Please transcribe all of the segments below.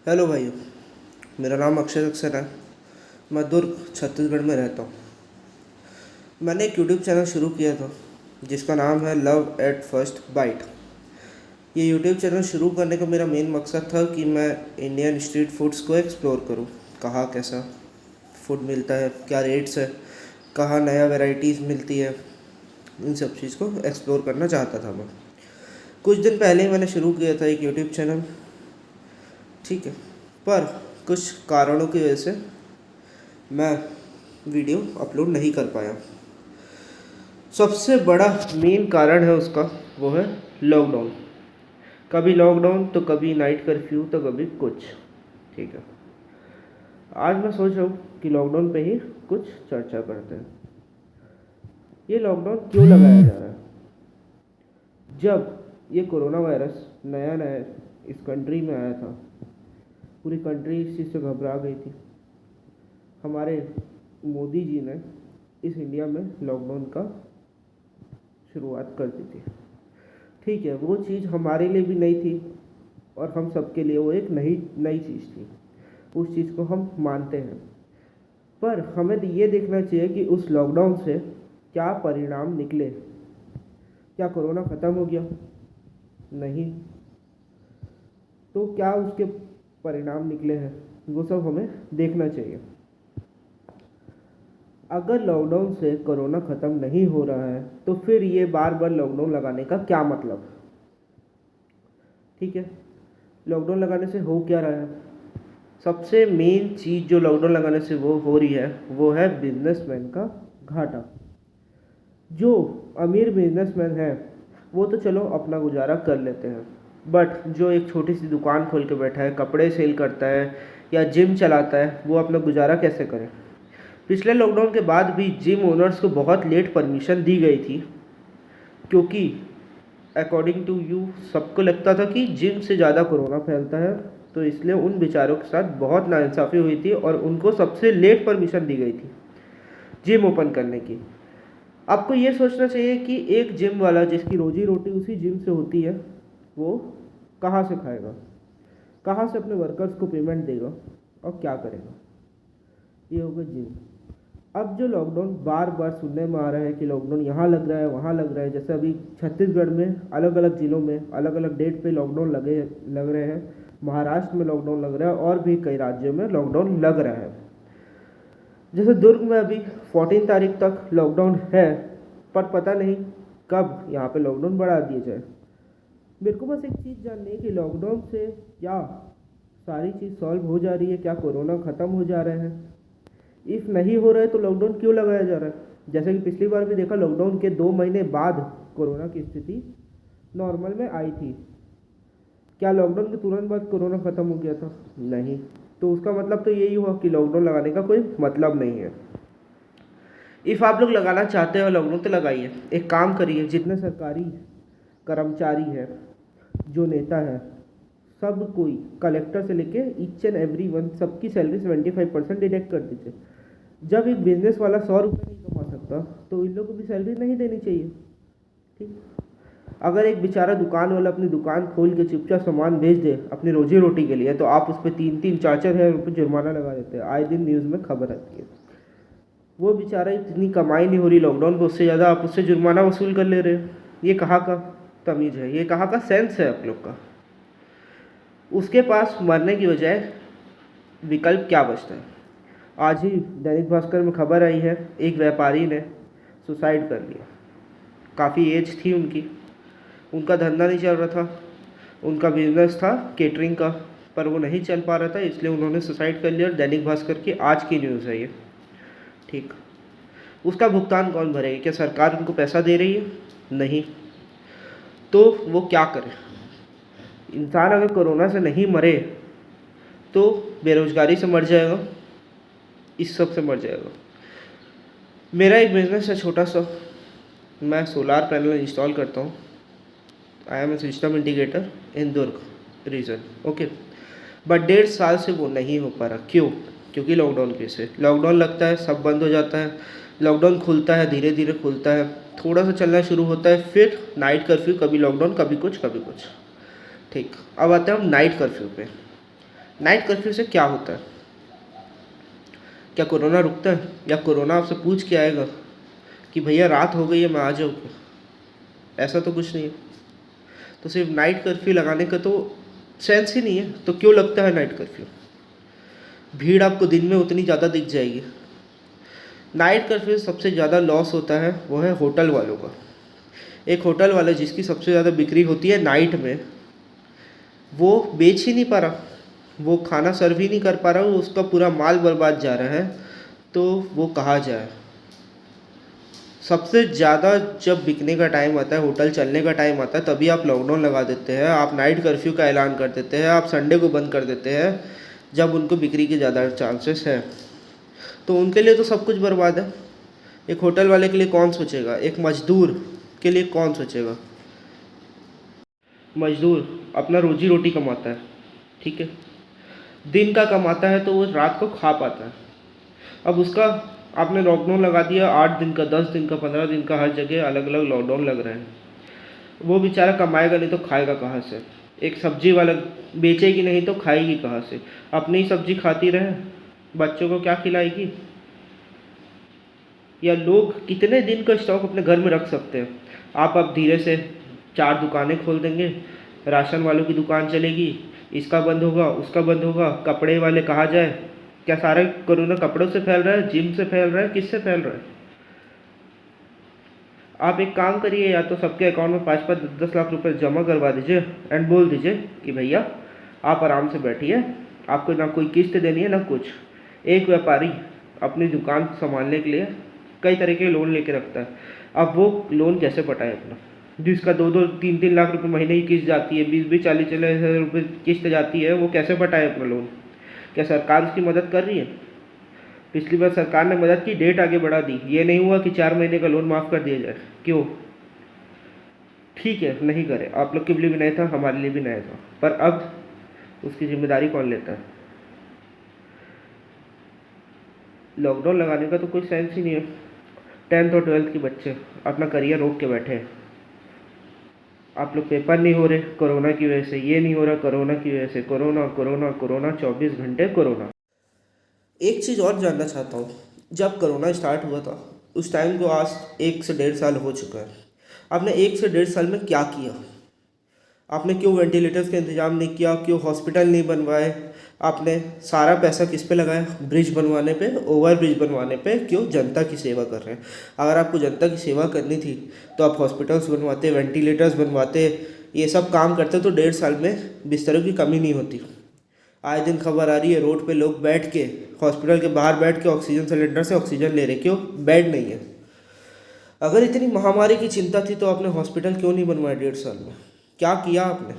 Hello भाइयों। मेरा नाम अक्षय सक्सेना है। मैं दुर्ग छत्तीसगढ़ में रहता हूँ। मैंने एक यूट्यूब चैनल शुरू किया था जिसका नाम है लव एट फर्स्ट बाइट। ये यूट्यूब चैनल शुरू करने का मेरा मेन मकसद था कि मैं इंडियन स्ट्रीट फूड्स को एक्सप्लोर करूँ। कहाँ कैसा फूड मिलता है, क्या रेट्स है, कहाँ नया वैरायटीज़ मिलती है, इन सब चीज़ को एक्सप्लोर करना चाहता था मैं। कुछ दिन पहले ही मैंने शुरू किया था एक यूट्यूब चैनल, ठीक है। पर कुछ कारणों की वजह से मैं वीडियो अपलोड नहीं कर पाया। सबसे बड़ा मेन कारण है उसका, वो है लॉकडाउन। कभी लॉकडाउन तो कभी नाइट कर्फ्यू तो कभी कुछ, ठीक है। आज मैं सोच रहा हूँ कि लॉकडाउन पे ही कुछ चर्चा करते हैं। ये लॉकडाउन क्यों लगाया जा रहा है? जब ये कोरोना वायरस नया नया इस कंट्री में आया था, पूरी कंट्री इस चीज़ से घबरा गई थी। हमारे मोदी जी ने इस इंडिया में लॉकडाउन का शुरुआत कर दी थी, ठीक है। वो चीज़ हमारे लिए भी नई थी और हम सबके लिए वो एक नई नई चीज़ थी। उस चीज़ को हम मानते हैं, पर हमें तो ये देखना चाहिए कि उस लॉकडाउन से क्या परिणाम निकले। क्या कोरोना ख़त्म हो गया? नहीं। तो क्या उसके परिणाम निकले हैं, वो सब हमें देखना चाहिए। अगर लॉकडाउन से कोरोना ख़त्म नहीं हो रहा है तो फिर ये बार बार लॉकडाउन लगाने का क्या मतलब? ठीक है, लॉकडाउन लगाने से हो क्या रहा है? सबसे मेन चीज़ जो लॉकडाउन लगाने से वो हो रही है वो है बिजनेसमैन का घाटा। जो अमीर बिजनेसमैन है वो तो चलो अपना गुजारा कर लेते हैं, बट जो एक छोटी सी दुकान खोल के बैठा है, कपड़े सेल करता है या जिम चलाता है, वो अपना गुजारा कैसे करे? पिछले लॉकडाउन के बाद भी जिम ओनर्स को बहुत लेट परमिशन दी गई थी, क्योंकि अकॉर्डिंग टू यू सबको लगता था कि जिम से ज़्यादा कोरोना फैलता है, तो इसलिए उन बेचारों के साथ बहुत नाइंसाफ़ी हुई थी और उनको सबसे लेट परमिशन दी गई थी जिम ओपन करने की। आपको ये सोचना चाहिए कि एक जिम वाला जिसकी रोजी रोटी उसी जिम से होती है, वो कहाँ से खाएगा, कहाँ से अपने वर्कर्स को पेमेंट देगा और क्या करेगा? ये होगा जिम। अब जो लॉकडाउन बार बार सुनने में आ रहा है कि लॉकडाउन यहाँ लग रहा है वहाँ लग रहा है, जैसे अभी छत्तीसगढ़ में अलग अलग ज़िलों में अलग अलग डेट पे लॉकडाउन लग रहे हैं, महाराष्ट्र में लॉकडाउन लग रहा है और भी कई राज्यों में लॉकडाउन लग रहा है। जैसे दुर्ग में अभी 14 तारीख तक लॉकडाउन है, पर पता नहीं कब यहाँ पे लॉकडाउन बढ़ा दिया जाए। मेरे को बस एक चीज़ जाननी है कि लॉकडाउन से क्या सारी चीज़ सॉल्व हो जा रही है, क्या कोरोना ख़त्म हो जा रहा है? इफ़ नहीं हो रहा है तो लॉकडाउन क्यों लगाया जा रहा है? जैसे कि पिछली बार भी देखा, लॉकडाउन के 2 महीने बाद कोरोना की स्थिति नॉर्मल में आई थी। क्या लॉकडाउन के तुरंत बाद कोरोना ख़त्म हो गया था? नहीं। तो उसका मतलब तो यही हुआ कि लॉकडाउन लगाने का कोई मतलब नहीं है। इफ़ आप लोग लगाना चाहते हो लॉकडाउन तो लगाइए। एक काम करिए, जितने सरकारी कर्मचारी है, जो नेता है, सब कोई कलेक्टर से लेके ईच एंड एवरी वन सबकी सैलरी 75% डिडक्ट कर दीजिए। जब एक बिजनेस वाला 100 रुपये नहीं कमा सकता तो इन लोगों को भी सैलरी नहीं देनी चाहिए, ठीक। अगर एक बेचारा दुकान वाला अपनी दुकान खोल के चुपचाप सामान बेच दे अपनी रोजी रोटी के लिए, तो आप उस पर 3-4 हज़ार रुपये जुर्माना लगा देते हैं। आए दिन न्यूज़ में खबर आती है। वो बेचारा इतनी कमाई नहीं हो रही लॉकडाउन पर, उससे ज़्यादा आप उससे जुर्माना वसूल कर ले रहे हो। ये कहाँ का तमीज़ है? ये कहाँ का सेंस है आप लोग का? उसके पास मरने की बजाय विकल्प क्या बचता है? आज ही दैनिक भास्कर में खबर आई है, एक व्यापारी ने सुसाइड कर लिया। काफ़ी एज थी उनकी, उनका धंधा नहीं चल रहा था, उनका बिजनेस था केटरिंग का, पर वो नहीं चल पा रहा था, इसलिए उन्होंने सुसाइड कर लिया। और दैनिक भास्कर की आज की न्यूज़ है ये, ठीक। उसका भुगतान कौन भरेगा? क्या सरकार उनको पैसा दे रही है? नहीं। तो वो क्या करे? इंसान अगर कोरोना से नहीं मरे तो बेरोजगारी से मर जाएगा, इस सब से मर जाएगा। मेरा एक बिज़नेस है छोटा सा, मैं सोलार पैनल इंस्टॉल करता हूँ। I am a system integrator in Durg region, okay. But 1.5 साल से वो नहीं हो पा रहा। क्यों? क्योंकि लॉकडाउन की वजह से। लॉकडाउन लगता है, सब बंद हो जाता है, लॉकडाउन खुलता है, धीरे धीरे खुलता है, थोड़ा सा चलना शुरू होता है, फिर नाइट कर्फ्यू, कभी लॉकडाउन, कभी कुछ कभी कुछ, ठीक। अब आते हैं हम नाइट कर्फ्यू पे। नाइट कर्फ्यू से क्या होता है? क्या कोरोना रुकता है, या कोरोना आपसे पूछ के आएगा कि भैया रात हो गई है, मैं आ जाऊँ क्या? ऐसा तो कुछ नहीं है। तो सिर्फ नाइट कर्फ्यू लगाने का तो सेंस ही नहीं है। तो क्यों लगता है नाइट कर्फ्यू? भीड़ आपको दिन में उतनी ज़्यादा दिख जाएगी। नाइट कर्फ्यू से सबसे ज़्यादा लॉस होता है वो है होटल वालों का। एक होटल वाला जिसकी सबसे ज़्यादा बिक्री होती है नाइट में, वो बेच ही नहीं पा रहा, वो खाना सर्व ही नहीं कर पा रहा, वो उसका पूरा माल बर्बाद जा रहा है। तो वो कहा जाए, सबसे ज़्यादा जब बिकने का टाइम आता है, होटल चलने का टाइम आता है, तभी आप लॉकडाउन लगा देते हैं, आप नाइट कर्फ्यू का ऐलान कर देते हैं, आप संडे को बंद कर देते हैं, जब उनको बिक्री के ज़्यादा चांसेस है। तो उनके लिए तो सब कुछ बर्बाद है। एक होटल वाले के लिए कौन सोचेगा? एक मजदूर के लिए कौन सोचेगा? मजदूर अपना रोजी रोटी कमाता है, ठीक है, दिन का कमाता है तो वो रात को खा पाता है। अब उसका आपने लॉकडाउन लगा दिया, 8 दिन का, 10 दिन का, 15 दिन का, हर जगह अलग अलग लॉकडाउन लग रहे हैं। वो बेचारा कमाएगा नहीं तो खाएगा कहाँ से? एक सब्जी वाला बेचेगी नहीं तो खाएगी कहाँ से? अपनी ही सब्जी खाती रहे, बच्चों को क्या खिलाएगी? या लोग कितने दिन का स्टॉक अपने घर में रख सकते हैं? आप अब धीरे से 4 दुकानें खोल देंगे, राशन वालों की दुकान चलेगी, इसका बंद होगा, उसका बंद होगा, कपड़े वाले कहा जाए, क्या सारा कोरोना कपड़ों से फैल रहा है, जिम से फैल रहा है, किससे फैल रहा है? आप एक काम करिए, या तो सबके अकाउंट में 5-5, 10-10 लाख रुपए जमा करवा दीजिए एंड बोल दीजिए कि भैया आप आराम से बैठिए, आपको ना कोई किस्त देनी है ना कुछ। एक व्यापारी अपनी दुकान संभालने के लिए कई तरह के लोन लेके रखता है। अब वो लोन कैसे पटाए अपना? जिसका 2-2, 3-3 लाख रुपए महीने की किस्त जाती है, 20-20, 40-40 हज़ार रुपये किस्त जाती है, वो कैसे पटाए अपना लोन? क्या सरकार उसकी मदद कर रही है? पिछली बार सरकार ने मदद की, डेट आगे बढ़ा दी, ये नहीं हुआ कि 4 महीने का लोन माफ़ कर दिया जाए। क्यों? ठीक है, नहीं करे, आप लोग के लिए भी नहीं था, हमारे लिए भी नहीं था, पर अब उसकी जिम्मेदारी कौन लेता है? लॉकडाउन लगाने का तो कोई सेंस ही नहीं है। 10th और 12th के बच्चे अपना करियर रोक के बैठे हैं। आप लोग पेपर नहीं हो रहे कोरोना की वजह से, ये नहीं हो रहा कोरोना की वजह से, कोरोना कोरोना कोरोना, 24 घंटे कोरोना। एक चीज़ और जानना चाहता हूँ, जब कोरोना स्टार्ट हुआ था उस टाइम को आज 1 से 1.5 साल हो चुका है। आपने 1 से 1.5 साल में क्या किया? आपने क्यों वेंटिलेटर्स का इंतज़ाम नहीं किया? क्यों हॉस्पिटल नहीं बनवाए? आपने सारा पैसा किस पे लगाया? ब्रिज बनवाने पे, ओवर ब्रिज बनवाने पे। क्यों? जनता की सेवा कर रहे हैं। अगर आपको जनता की सेवा करनी थी तो आप हॉस्पिटल्स बनवाते, वेंटिलेटर्स बनवाते, ये सब काम करते तो 1.5 साल में बिस्तरों की कमी नहीं होती। आए दिन खबर आ रही है रोड पे लोग बैठ के, हॉस्पिटल के बाहर बैठ के ऑक्सीजन सिलेंडर से ऑक्सीजन ले रहे। क्यों? बेड नहीं है। अगर इतनी महामारी की चिंता थी तो आपने हॉस्पिटल क्यों नहीं बनवाया 1.5 साल में? क्या किया आपने?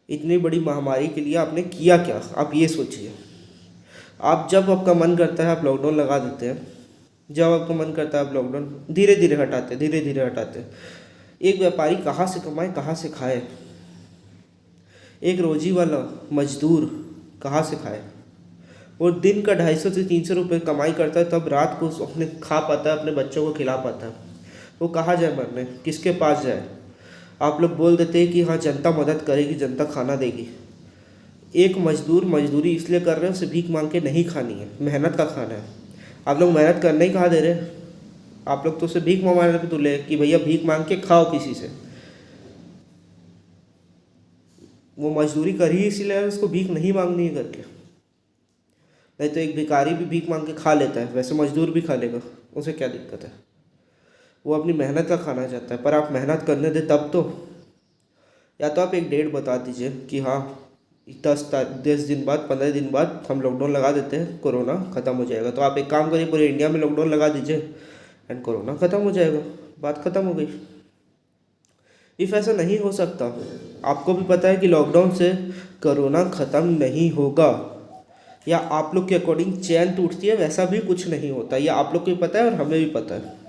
इतनी बड़ी महामारी के लिए आपने किया क्या? आप ये सोचिए। आप जब आपका मन करता है आप लॉकडाउन लगा देते हैं, जब आपका मन करता है आप लॉकडाउन धीरे धीरे हटाते, धीरे धीरे हटाते। एक व्यापारी कहाँ से कमाए, कहाँ से खाए? एक रोजी वाला मजदूर कहाँ से खाए? वो दिन का 250 से 300 रुपये कमाई करता है, तब रात को अपने खा पाता है, अपने बच्चों को खिला पाता है। वो कहाँ जाए मरने? किसके पास जाए? आप लोग बोल देते हैं कि हाँ जनता मदद करेगी, जनता खाना देगी। एक मजदूर मजदूरी इसलिए कर रहे हैं, उसे भीख मांग के नहीं खानी है, मेहनत का खाना है। आप लोग मेहनत करने ही कहाँ दे रहे हैं? आप लोग तो उसे भीख मांगने पे तुले कि भैया भीख मांग के खाओ किसी से। वो मजदूरी कर ही इसीलिए है, उसको भीख नहीं मांगनी है करके। नहीं तो एक भिखारी भी भीख मांग के खा लेता है, वैसे मजदूर भी खा लेगा, उसे क्या दिक्कत है? वो अपनी मेहनत का खाना चाहता है, पर आप मेहनत करने दे तब तो। या तो आप एक डेट बता दीजिए कि हाँ 10 दिन बाद, 15 दिन बाद हम लॉकडाउन लगा देते हैं, कोरोना ख़त्म हो जाएगा। तो आप एक काम करिए, पूरे इंडिया में लॉकडाउन लगा दीजिए एंड कोरोना ख़त्म हो जाएगा, बात ख़त्म हो गई। इफ़ ऐसा नहीं हो सकता, आपको भी पता है कि लॉकडाउन से कोरोना ख़त्म नहीं होगा, या आप लोग के अकॉर्डिंग चैन टूटती है, वैसा भी कुछ नहीं होता, ये आप लोग को भी पता है और हमें भी पता है।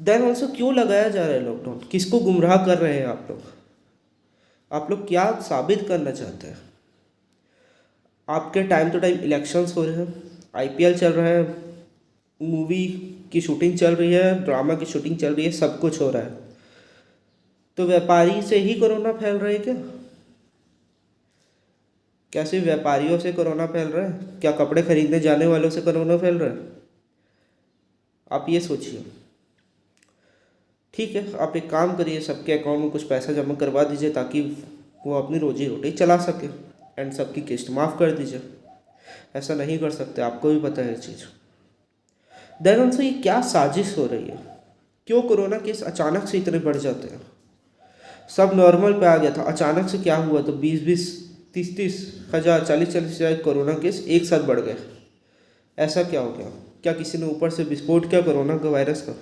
देन ऑल्सो क्यों लगाया जा रहा है लॉकडाउन? किसको गुमराह कर रहे हैं आप लोग? आप लोग क्या साबित करना चाहते हैं? आपके टाइम टू टाइम इलेक्शंस हो रहे हैं, आईपीएल चल रहा है, मूवी की शूटिंग चल रही है, ड्रामा की शूटिंग चल रही है, सब कुछ हो रहा है। तो व्यापारी से ही कोरोना फैल रहा है क्या? क्या सिर्फ व्यापारियों से कोरोना फैल रहा है? क्या कपड़े खरीदने जाने वालों से कोरोना फैल रहा है? आप ये सोचिए। ठीक है, आप एक काम करिए, सबके अकाउंट में कुछ पैसा जमा करवा दीजिए ताकि वो अपनी रोजी रोटी चला सके, एंड सबकी किस्त माफ़ कर दीजिए। ऐसा नहीं कर सकते, आपको भी पता है ये चीज़। देन उनसे ये क्या साजिश हो रही है? क्यों कोरोना केस अचानक से इतने बढ़ जाते हैं? सब नॉर्मल पे आ गया था, अचानक से क्या हुआ तो 20-20, 30-30 हज़ार, 40-40 हज़ार कोरोना केस एक साथ बढ़ गए। ऐसा क्या हो गया? क्या किसी ने ऊपर से विस्फोट किया कोरोना का, वायरस का?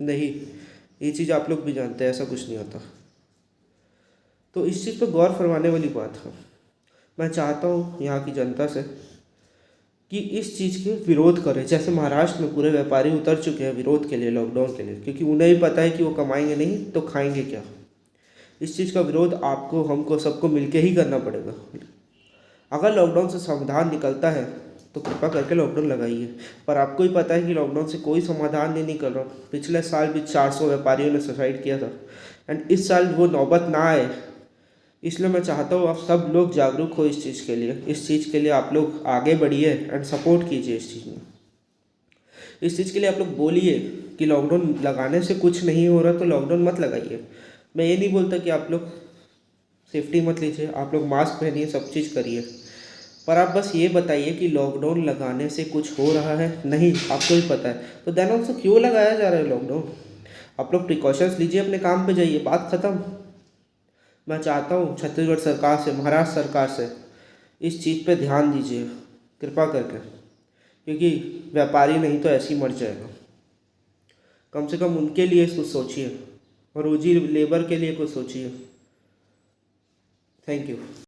नहीं, ये चीज़ आप लोग भी जानते हैं, ऐसा कुछ नहीं होता। तो इस चीज़ पर गौर फरमाने वाली बात है। मैं चाहता हूँ यहाँ की जनता से कि इस चीज़ के विरोध करें। जैसे महाराष्ट्र में पूरे व्यापारी उतर चुके हैं विरोध के लिए, लॉकडाउन के लिए, क्योंकि उन्हें भी पता है कि वो कमाएंगे नहीं तो खाएंगे क्या। इस चीज़ का विरोध आपको, हमको, सबको मिलके ही करना पड़ेगा। अगर लॉकडाउन से समाधान निकलता है तो कृपा करके लॉकडाउन लगाइए, पर आपको ही पता है कि लॉकडाउन से कोई समाधान नहीं निकल रहा। पिछले साल भी 400 व्यापारियों ने सुसाइड किया था, एंड इस साल वो नौबत ना आए, इसलिए मैं चाहता हूँ आप सब लोग जागरूक हो इस चीज़ के लिए। इस चीज़ के लिए आप लोग आगे बढ़िए एंड सपोर्ट कीजिए इस चीज़ में। इस चीज़ के लिए आप लोग बोलिए कि लॉकडाउन लगाने से कुछ नहीं हो रहा तो लॉकडाउन मत लगाइए। मैं ये नहीं बोलता कि आप लोग सेफ्टी मत लीजिए, आप लोग मास्क पहनिए, सब चीज़ करिए, पर आप बस ये बताइए कि लॉकडाउन लगाने से कुछ हो रहा है? नहीं, आपको भी पता है, तो देन ऑल्सो क्यों लगाया जा रहा है लॉकडाउन? आप लोग प्रिकॉशंस लीजिए, अपने काम पे जाइए, बात ख़त्म। मैं चाहता हूँ छत्तीसगढ़ सरकार से, महाराष्ट्र सरकार से इस चीज़ पे ध्यान दीजिए कृपा करके, क्योंकि व्यापारी नहीं तो ऐसे ही मर जाएगा। कम से कम उनके लिए कुछ सोचिए, और रोजी लेबर के लिए कुछ सोचिए। Thank you.